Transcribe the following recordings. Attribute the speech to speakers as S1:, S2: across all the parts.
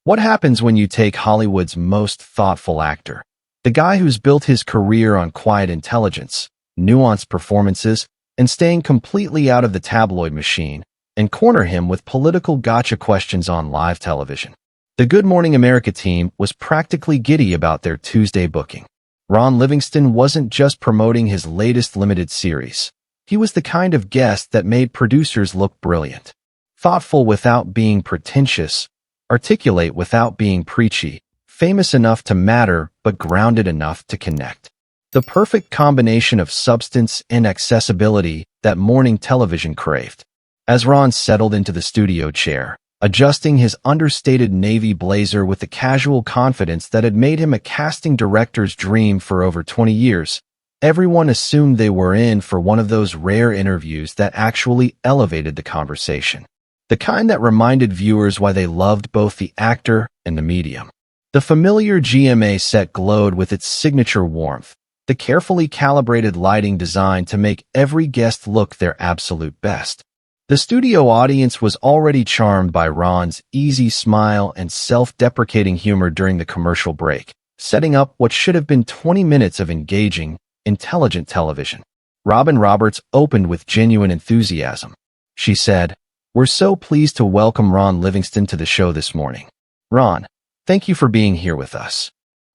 S1: What happens when you take Hollywood's most thoughtful actor, the guy who's built his career on quiet intelligence, nuanced performances, and staying completely out of the tabloid machine, and corner him with political gotcha questions on live television? The Good Morning America team was practically giddy about their Tuesday booking. Ron Livingston wasn't just promoting his latest limited series. He was the kind of guest that made producers look brilliant. Thoughtful without being pretentious, articulate without being preachy, famous enough to matter but grounded enough to connect. The perfect combination of substance and accessibility that morning television craved. As Ron settled into the studio chair, adjusting his understated navy blazer with the casual confidence that had made him a casting director's dream for over 20 years, everyone assumed they were in for one of those rare interviews that actually elevated the conversation. The kind that reminded viewers why they loved both the actor and the medium. The familiar GMA set glowed with its signature warmth, the carefully calibrated lighting designed to make every guest look their absolute best. The studio audience was already charmed by Ron's easy smile and self-deprecating humor during the commercial break, setting up what should have been 20 minutes of engaging, intelligent television. Robin Roberts opened with genuine enthusiasm. She said, "We're so pleased to welcome Ron Livingston to the show this morning. Ron, thank you for being here with us."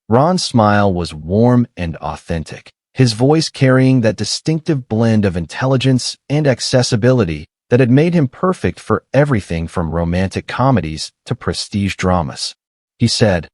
S1: Ron's smile was warm and authentic, his voice carrying that distinctive blend of intelligence and accessibility that had made him perfect for everything from romantic comedies to prestige dramas. He said,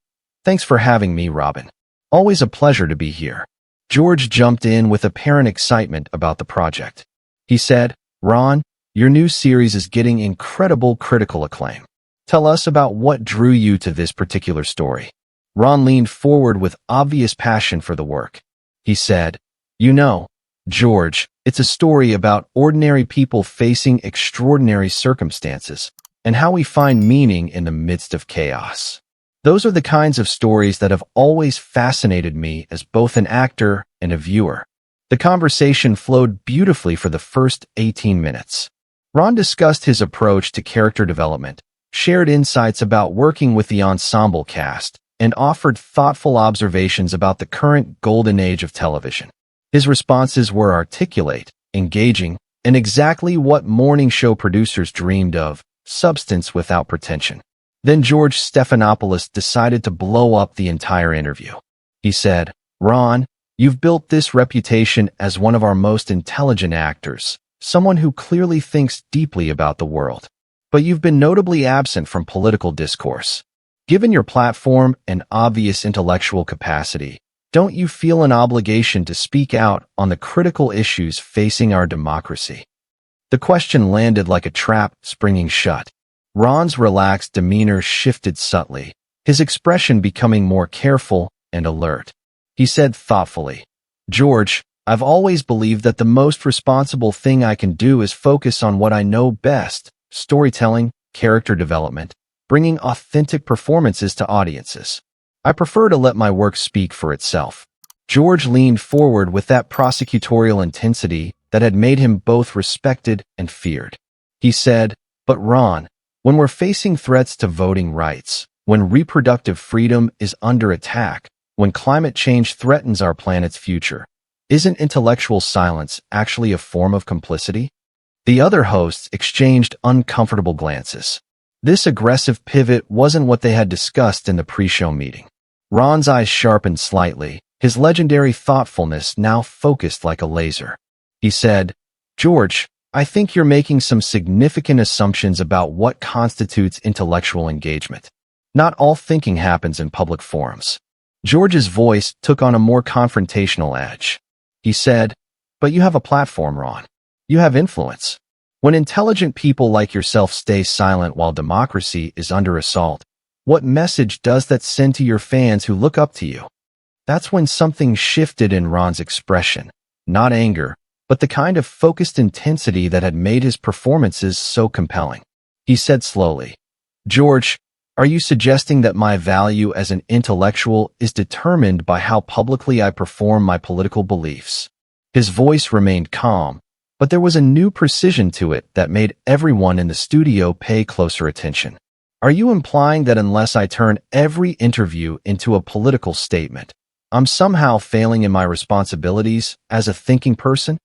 S1: "Thanks for having me, Robin. Always a pleasure to be here." George jumped in with apparent excitement about the project. He said, "Ron, your new series is getting incredible critical acclaim. Tell us about what drew you to this particular story." Ron leaned forward with obvious passion for the work. He said, "You know, George, it's a story about ordinary people facing extraordinary circumstances and how we find meaning in the midst of chaos. Those are the kinds of stories that have always fascinated me as both an actor and a viewer." The conversation flowed beautifully for the first 18 minutes. Ron discussed his approach to character development, shared insights about working with the ensemble cast, and offered thoughtful observations about the current golden age of television. His responses were articulate, engaging, and exactly what morning show producers dreamed of, substance without pretension. Then George Stephanopoulos decided to blow up the entire interview. He said, "Ron, you've built this reputation as one of our most intelligent actors, someone who clearly thinks deeply about the world. But you've been notably absent from political discourse. Given your platform and obvious intellectual capacity, don't you feel an obligation to speak out on the critical issues facing our democracy?" The question landed like a trap springing shut. Ron's relaxed demeanor shifted subtly, his expression becoming more careful and alert. He said thoughtfully, "George, I've always believed that the most responsible thing I can do is focus on what I know best: storytelling, character development, bringing authentic performances to audiences. I prefer to let my work speak for itself." George leaned forward with that prosecutorial intensity that had made him both respected and feared. He said, "But Ron, when we're facing threats to voting rights, when reproductive freedom is under attack, when climate change threatens our planet's future, isn't intellectual silence actually a form of complicity?" The other hosts exchanged uncomfortable glances. This aggressive pivot wasn't what they had discussed in the pre-show meeting. Ron's eyes sharpened slightly, his legendary thoughtfulness now focused like a laser. He said, "George, I think you're making some significant assumptions about what constitutes intellectual engagement. Not all thinking happens in public forums." George's voice took on a more confrontational edge. He said, "But you have a platform, Ron. You have influence. When intelligent people like yourself stay silent while democracy is under assault, what message does that send to your fans who look up to you?" That's when something shifted in Ron's expression. Not anger, but the kind of focused intensity that had made his performances so compelling. He said slowly, "George, are you suggesting that my value as an intellectual is determined by how publicly I perform my political beliefs?" His voice remained calm, but there was a new precision to it that made everyone in the studio pay closer attention. Are you implying that unless I turn every interview into a political statement, I'm somehow failing in my responsibilities as a thinking person?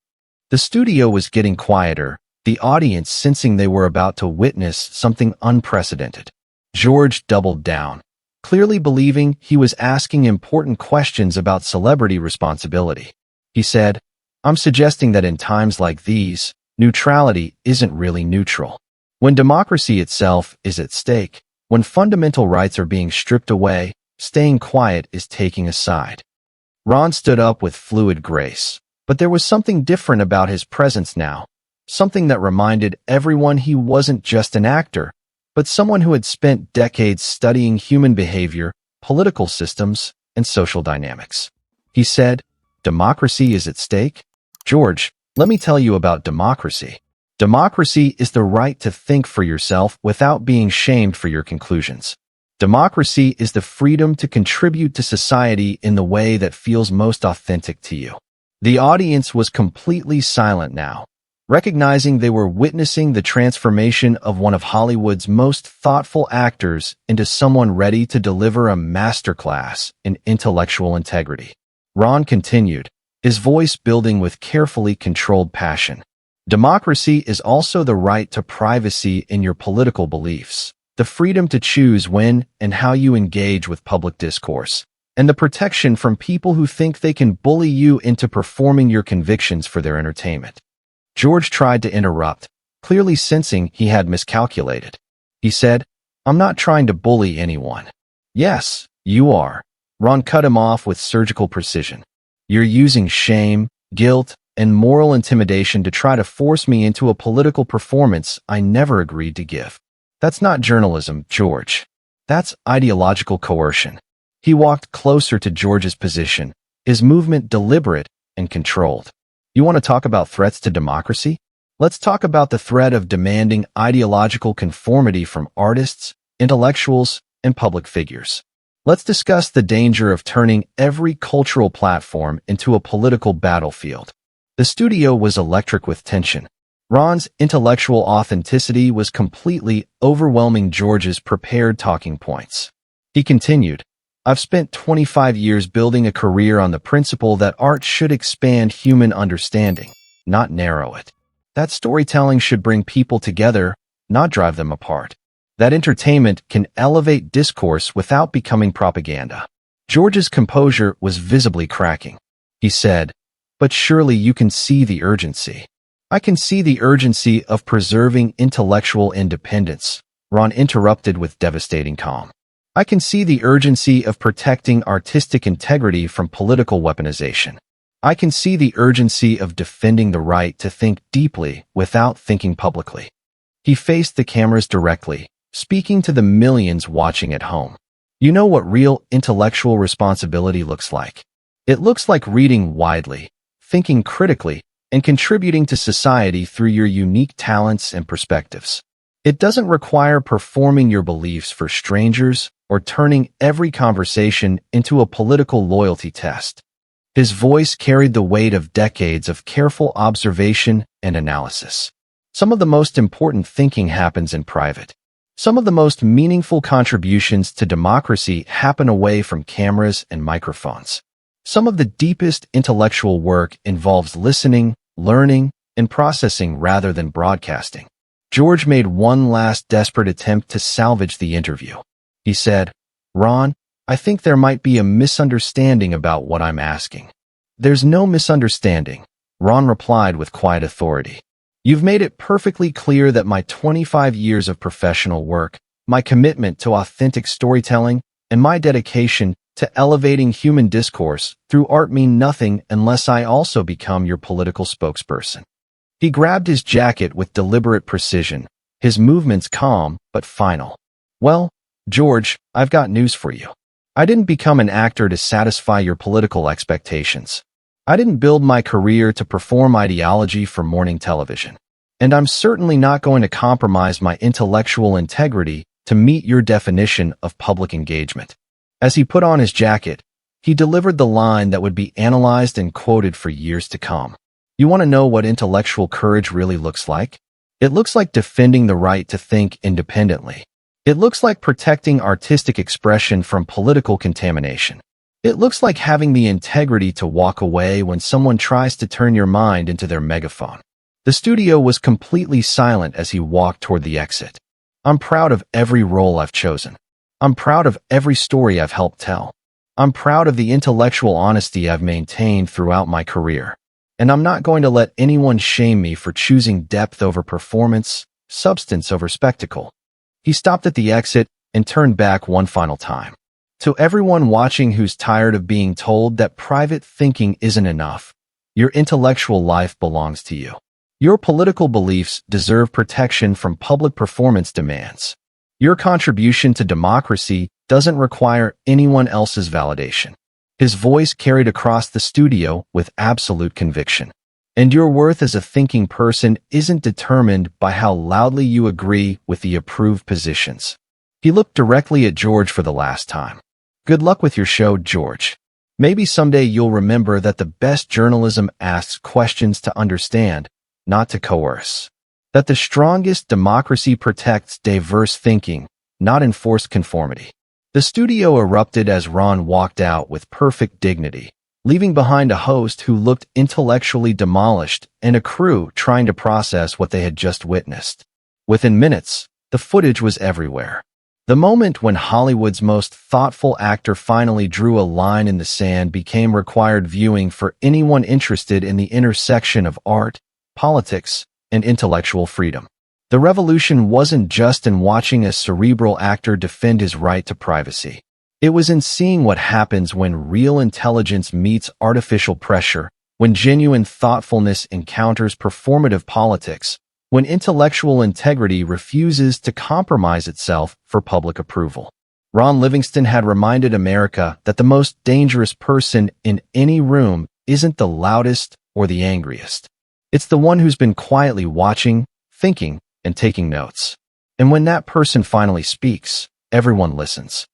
S1: The studio was getting quieter, the audience sensing they were about to witness something unprecedented. George doubled down, clearly believing he was asking important questions about celebrity responsibility. He said, "I'm suggesting that in times like these, neutrality isn't really neutral. When democracy itself is at stake, when fundamental rights are being stripped away, staying quiet is taking a side." Ron stood up with fluid grace, but there was something different about his presence now, something that reminded everyone he wasn't just an actor, but someone who had spent decades studying human behavior, political systems, and social dynamics. He said, "Democracy is at stake? George, let me tell you about democracy. Democracy is the right to think for yourself without being shamed for your conclusions. Democracy is the freedom to contribute to society in the way that feels most authentic to you." The audience was completely silent now, recognizing they were witnessing the transformation of one of Hollywood's most thoughtful actors into someone ready to deliver a masterclass in intellectual integrity. Ron continued, his voice building with carefully controlled passion. "Democracy is also the right to privacy in your political beliefs, the freedom to choose when and how you engage with public discourse, and the protection from people who think they can bully you into performing your convictions for their entertainment." George tried to interrupt, clearly sensing he had miscalculated. He said, "I'm not trying to bully anyone." "Yes, you are." Ron cut him off with surgical precision. "You're using shame, guilt, and moral intimidation to try to force me into a political performance I never agreed to give. That's not journalism, George. That's ideological coercion." He walked closer to George's position, his movement deliberate and controlled. "You want to talk about threats to democracy? Let's talk about the threat of demanding ideological conformity from artists, intellectuals, and public figures. Let's discuss the danger of turning every cultural platform into a political battlefield." The studio was electric with tension. Ron's intellectual authenticity was completely overwhelming George's prepared talking points. He continued, "I've spent 25 years building a career on the principle that art should expand human understanding, not narrow it. That storytelling should bring people together, not drive them apart. That entertainment can elevate discourse without becoming propaganda." George's composure was visibly cracking. He said, "But surely you can see the urgency." "I can see the urgency of preserving intellectual independence," Ron interrupted with devastating calm. "I can see the urgency of protecting artistic integrity from political weaponization. I can see the urgency of defending the right to think deeply without thinking publicly." He faced the cameras directly, speaking to the millions watching at home. "You know what real intellectual responsibility looks like? It looks like reading widely, thinking critically, and contributing to society through your unique talents and perspectives. It doesn't require performing your beliefs for strangers or turning every conversation into a political loyalty test." His voice carried the weight of decades of careful observation and analysis. "Some of the most important thinking happens in private. Some of the most meaningful contributions to democracy happen away from cameras and microphones. Some of the deepest intellectual work involves listening, learning, and processing rather than broadcasting." George made one last desperate attempt to salvage the interview. He said, "Ron, I think there might be a misunderstanding about what I'm asking." "There's no misunderstanding," Ron replied with quiet authority. "You've made it perfectly clear that my 25 years of professional work, my commitment to authentic storytelling, and my dedication to elevating human discourse through art mean nothing unless I also become your political spokesperson." He grabbed his jacket with deliberate precision, his movements calm but final. "Well, George, I've got news for you. I didn't become an actor to satisfy your political expectations. I didn't build my career to perform ideology for morning television. And I'm certainly not going to compromise my intellectual integrity to meet your definition of public engagement." As he put on his jacket, he delivered the line that would be analyzed and quoted for years to come. "You want to know what intellectual courage really looks like? It looks like defending the right to think independently. It looks like protecting artistic expression from political contamination. It looks like having the integrity to walk away when someone tries to turn your mind into their megaphone. The studio was completely silent as he walked toward the exit. I'm proud of every role I've chosen. I'm proud of every story I've helped tell. I'm proud of the intellectual honesty I've maintained throughout my career. And I'm not going to let anyone shame me for choosing depth over performance, substance over spectacle. He stopped at the exit and turned back one final time. To everyone watching who's tired of being told that private thinking isn't enough, your intellectual life belongs to you. Your political beliefs deserve protection from public performance demands. Your contribution to democracy doesn't require anyone else's validation. His voice carried across the studio with absolute conviction. And your worth as a thinking person isn't determined by how loudly you agree with the approved positions. He looked directly at George for the last time. Good luck with your show, George. Maybe someday you'll remember that the best journalism asks questions to understand, not to coerce. That the strongest democracy protects diverse thinking, not enforced conformity. The studio erupted as Ron walked out with perfect dignity, leaving behind a host who looked intellectually demolished and a crew trying to process what they had just witnessed. Within minutes, the footage was everywhere. The moment when Hollywood's most thoughtful actor finally drew a line in the sand became required viewing for anyone interested in the intersection of art, politics, and intellectual freedom. The revolution wasn't just in watching a cerebral actor defend his right to privacy. It was in seeing what happens when real intelligence meets artificial pressure, when genuine thoughtfulness encounters performative politics, when intellectual integrity refuses to compromise itself for public approval. Ron Livingston had reminded America that the most dangerous person in any room isn't the loudest or the angriest. It's the one who's been quietly watching, thinking, and taking notes. And when that person finally speaks, everyone listens.